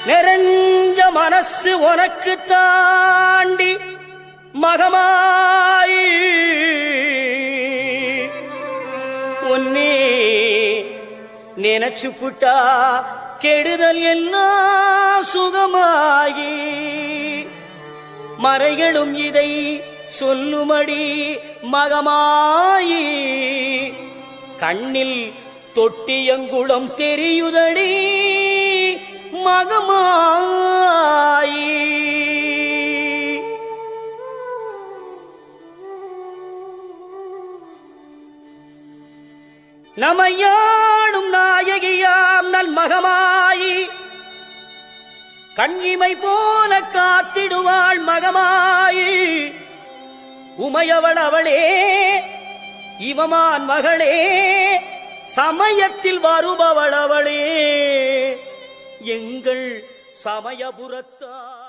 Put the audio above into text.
நிறைஞ்ச மனசு உனக்கு தாண்டி மகமாயி உன்னே நினைச்சு புட்டா கெடுதல் எல்லாம் சுகமாகி மறைகளும் இதை சொல்லுமடி மகமாயி கண்ணில் தொட்டியங்குளம் தெரியுதடி மகமாயி நமையாடும் நாயகியாம் நல் மகமாயி கண்ணிமை போல காத்திடுவாள் மகமாயி உமையவள் அவளே இவமான் மகளே சமயத்தில் வருபவள் அவளே எங்கள் சமயபுரத்தார்.